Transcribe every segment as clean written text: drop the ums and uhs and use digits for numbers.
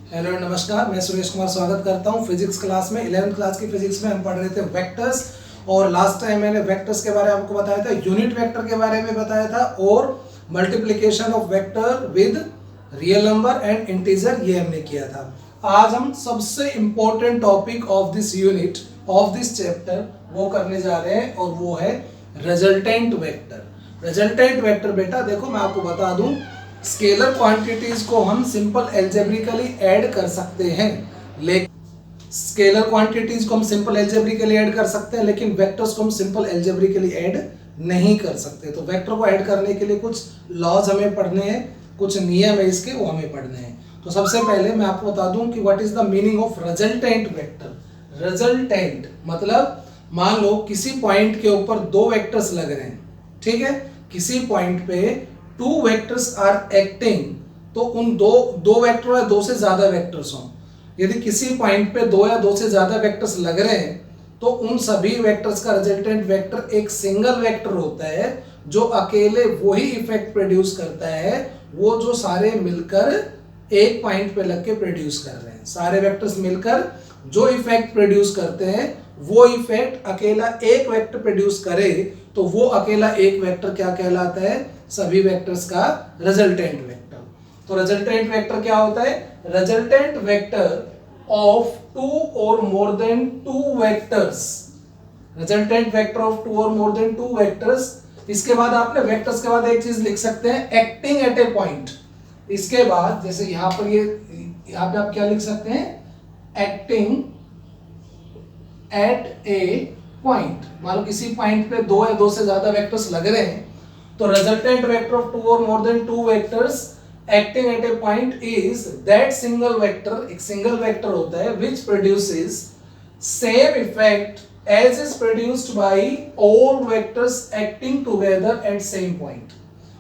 Hello नमस्कार, मैं सुरेश कुमार स्वागत करता हूं फिजिक्स क्लास में। 11th क्लास की फिजिक्स में हम पढ़ रहे थे वेक्टर्स, और लास्ट टाइम मैंने वेक्टर्स के बारे में आपको बताया था, यूनिट वेक्टर के बारे में बताया था, और multiplication of vector with real number and integer ये हमने किया था। आज हम सबसे important topic of this unit of this chapter वो करने जा रहे हैं, और वो है रिजल्टेंट वेक्टर। रिजल्टेंट वेक्टर बेटा देखो, मैं आपको बता दूं, स्केलर क्वांटिटीज को हम सिंपल एल्जेब्रिकली ऐड कर सकते हैं, लेकिन स्केलर क्वांटिटीज को हम सिंपल एल्जेब्रिकली ऐड कर सकते हैं, लेकिन वेक्टर्स को हम सिंपल एल्जेब्रिकली ऐड नहीं कर सकते। तो वेक्टर को ऐड करने के लिए कुछ लॉज हमें पढ़ने हैं, कुछ नियम है इसके, वो हमें पढ़ने हैं। तो सबसे पहले मैं आपको बता दूं कि what is the meaning of resultant vector. Resultant मतलब मान लो किसी पॉइंट के ऊपर दो वेक्टर्स लग रहे हैं, ठीक है, किसी पॉइंट पे टू वेक्टर्स आर एक्टिंग, तो उन दो वेक्टर या दो से ज्यादा वेक्टर्स हों, यदि किसी पॉइंट पे दो या दो से ज्यादा वेक्टर्स लग रहे हैं, तो उन सभी वेक्टर्स का रिजल्टेंट वेक्टर एक सिंगल वेक्टर होता है, जो अकेले वही इफेक्ट प्रोड्यूस करता है वो जो सारे मिलकर एक पॉइंट पे लग के प्रोड्यूस कर रहे हैं। सारे वेक्टर्स मिलकर जो इफेक्ट प्रोड्यूस करते हैं वो इफेक्ट अकेला एक वेक्टर प्रोड्यूस करे, तो वो अकेला एक वेक्टर क्या कहलाता है? सभी वेक्टर्स का रिजल्टेंट वेक्टर। तो रिजल्टेंट वेक्टर क्या होता है? रिजल्टेंट वेक्टर ऑफ टू और more than two vectors. Resultant vector of two और मोर देन टू वेक्टर्स। इसके बाद आपने वेक्टर्स के बाद एक चीज लिख सकते हैं, एक्टिंग एट ए पॉइंट। इसके बाद जैसे यहां पर यहां पे आप क्या लिख सकते हैं? Acting at a point. मान लो किसी पॉइंट पे दो या दो से ज्यादा वेक्टर्स लग रहे हैं, तो रिजल्टेंट वेक्टर ऑफ टू और more than two vectors acting at a point is that single vector, एक सिंगल वेक्टर होता है which produces same effect as is produced by all vectors acting together at same point.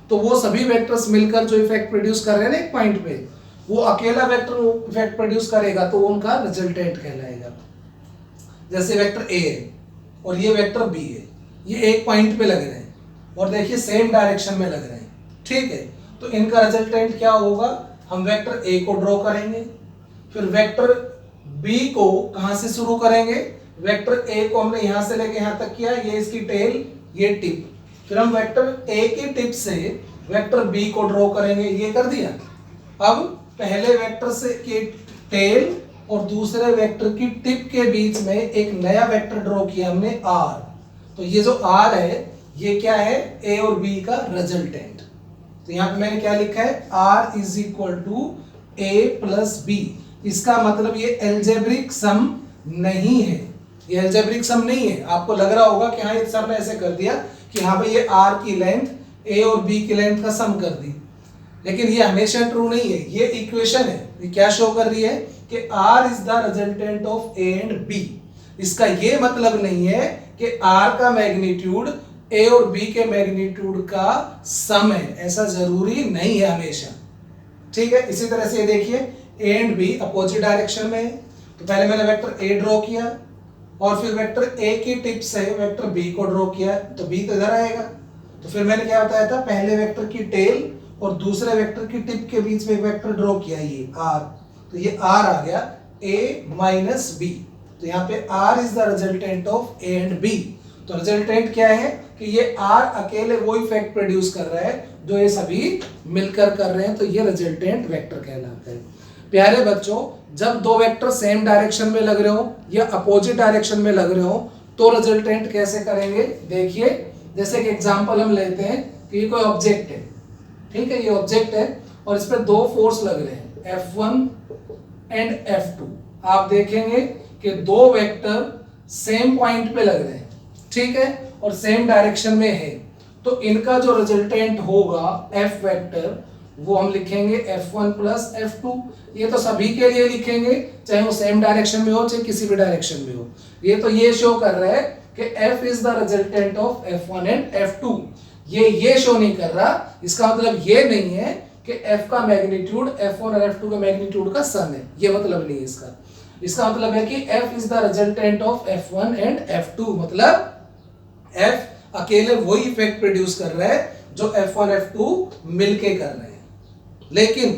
तो वो सभी vectors मिलकर जो effect produce कर रहे हैं ना एक पॉइंट पे, वो अकेला वेक्टर इफेक्ट प्रोड्यूस करेगा, तो उनका रिजल्टेंट कहलाएगा। जैसे वेक्टर ए है और ये वेक्टर बी है, ये एक पॉइंट पे लग रहे हैं और देखिए सेम डायरेक्शन में लग रहे हैं, ठीक है, तो इनका रिजल्टेंट क्या होगा? हम वेक्टर ए को ड्रॉ करेंगे, फिर वेक्टर बी को कहां से शुरू करेंगे? वेक्टर ए को हमने यहां से लेके यहां तक किया, ये इसकी टेल, ये टिप, फिर हम वेक्टर ए की टिप से वेक्टर बी को ड्रॉ करेंगे, ये कर दिया। अब पहले वेक्टर से की टेल और दूसरे वेक्टर की टिप के बीच में एक नया वेक्टर ड्रॉ किया हमने, आर। तो ये जो आर है ये क्या है? ए और बी का रिजल्टेंट। तो यहां पे मैंने क्या लिखा है? R is equal to A plus B. इसका मतलब ये एल्जेब्रिक सम नहीं है, ये एल्जेब्रिक सम नहीं है। आपको लग रहा होगा कि हाँ ये सर ने ऐसे कर दिया कि हाँ भाई ये आर की लेंथ ए और बी की लेंथ का सम कर दी, लेकिन ये हमेशा ट्रू नहीं है। ये इक्वेशन है, ये क्या शो कर रही है कि R is the resultant of A and B. इसका ये मतलब नहीं है कि आर का मैग्नीट्यूड ए और बी के मैग्नीट्यूड का सम है, ऐसा जरूरी नहीं है हमेशा, ठीक है। इसी तरह से देखिए A and B opposite direction में है, तो पहले मैंने वेक्टर ए ड्रॉ किया और फिर वेक्टर ए की टिप से वेक्टर बी को ड्रॉ किया, तो बी तो इधर आएगा। तो फिर मैंने क्या बताया था? पहले वेक्टर की टेल और दूसरे वेक्टर की टिप के बीच में एक वेक्टर ड्रॉ किया, ये आर, तो ये आर आ गया ए माइनस बी। तो यहाँ पे R is the resultant of A and B. तो रिजल्टेंट क्या है कि ये आर अकेले वो इफेक्ट प्रोड्यूस कर रहा है जो ये सभी मिलकर कर रहे हैं, तो ये रिजल्टेंट वेक्टर कहलाता है। प्यारे बच्चों, जब दो वेक्टर सेम डायरेक्शन में लग रहे हो या अपोजिट डायरेक्शन में लग रहे हो, तो रिजल्टेंट कैसे करेंगे? देखिए, जैसे कि एग्जांपल हम लेते हैं कि ये कोई ऑब्जेक्ट है, ठीक है, ये ऑब्जेक्ट है और इस पे दो फोर्स लग रहे हैं, F1 एंड F2। आप देखेंगे कि दो वेक्टर सेम पॉइंट पे लग रहे हैं, ठीक है, और सेम डायरेक्शन में है, तो इनका जो रिजल्टेंट होगा F वेक्टर, वो हम लिखेंगे F1 प्लस F2। ये तो सभी के लिए लिखेंगे, चाहे वो सेम डायरेक्शन में हो चाहे किसी भी डायरेक्शन में हो। ये तो ये शो कर रहा है कि F is the resultant of F1 and F2। ये शो नहीं कर रहा, इसका मतलब ये नहीं है कि F का मैग्नीट्यूड F1 और F2 के मैग्नीट्यूड का सम है, ये मतलब नहीं है इसका। इसका मतलब है कि F is the resultant of F1 and F2, मतलब F अकेले वही इफेक्ट प्रोड्यूस कर रहा है जो F1 F2 मिलके कर रहे हैं। लेकिन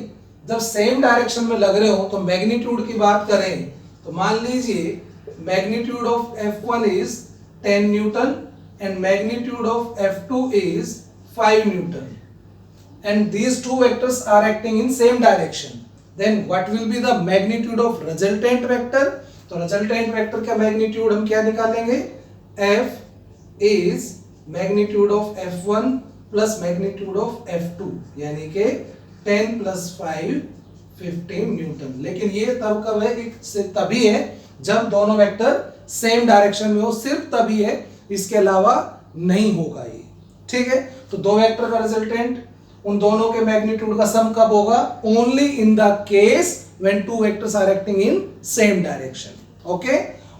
जब सेम डायरेक्शन में लग रहे हो तो मैग्नीट्यूड की बात करें तो मान लीजिए magnitude of F1 is 10 Newton and magnitude of F2 is 5 Newton and these two vectors are acting in same direction, then what will be the magnitude of resultant vector? तो resultant vector का magnitude हम क्या निकालेंगे? F is magnitude of F1 plus magnitude of F2 यानी कि 10 plus 5 15 Newton. लेकिन ये तब कब है? तभी है जब दोनों वेक्टर सेम डायरेक्शन में हो, सिर्फ तभी है, इसके अलावा नहीं होगा ये। ठीक है, तो दो वेक्टर का रिजल्टेंट उन दोनों के मैग्नीट्यूड का सम कब होगा? Only in the case when two vectors are acting in same direction. Okay,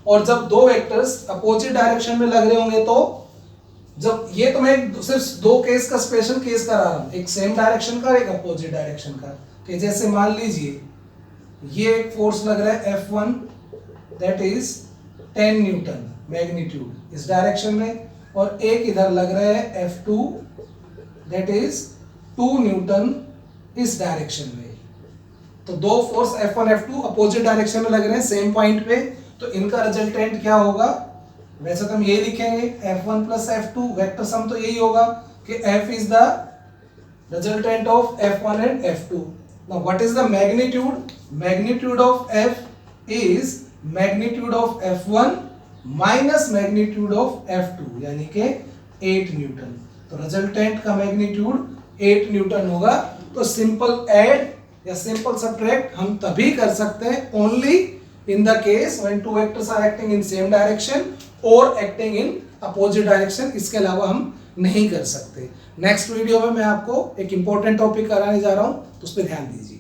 और जब दो वेक्टर्स अपोजिट डायरेक्शन में लग रहे होंगे तो जब ये तो मैं सिर्फ दो केस का स्पेशल केस करा रहा हूं, एक सेम डायरेक्शन का, एक अपोजिट डायरेक्शन का। कि जैसे मान लीजिए ये एक फोर्स लग रहा है F1 that is 10 Newton magnitude इस डायरेक्शन में, और एक इधर लग रहा है F2 दैट इज 2 न्यूटन इस डायरेक्शन में। तो दो force F1 F2 opposite direction में लग रहे हैं सेम पॉइंट पे, तो इनका रिजल्टेंट क्या होगा? वैसे तो हम ये लिखेंगे F1 plus F2, vector sum तो यही होगा कि F is the resultant of F1 and F2। Now what is the magnitude? Magnitude of F is magnitude of F1 minus magnitude of F2 यानी कि 8 न्यूटन। तो रिजल्टेंट का magnitude 8 newton होगा। तो सिंपल ऐड या सिंपल सब्ट्रैक्ट हम तभी कर सकते हैं only in the case when two vectors are acting in same direction और एक्टिंग इन अपोजिट डायरेक्शन, इसके अलावा हम नहीं कर सकते। नेक्स्ट वीडियो में मैं आपको एक इंपॉर्टेंट टॉपिक कराने जा रहा हूं, तो उस पर ध्यान दीजिए।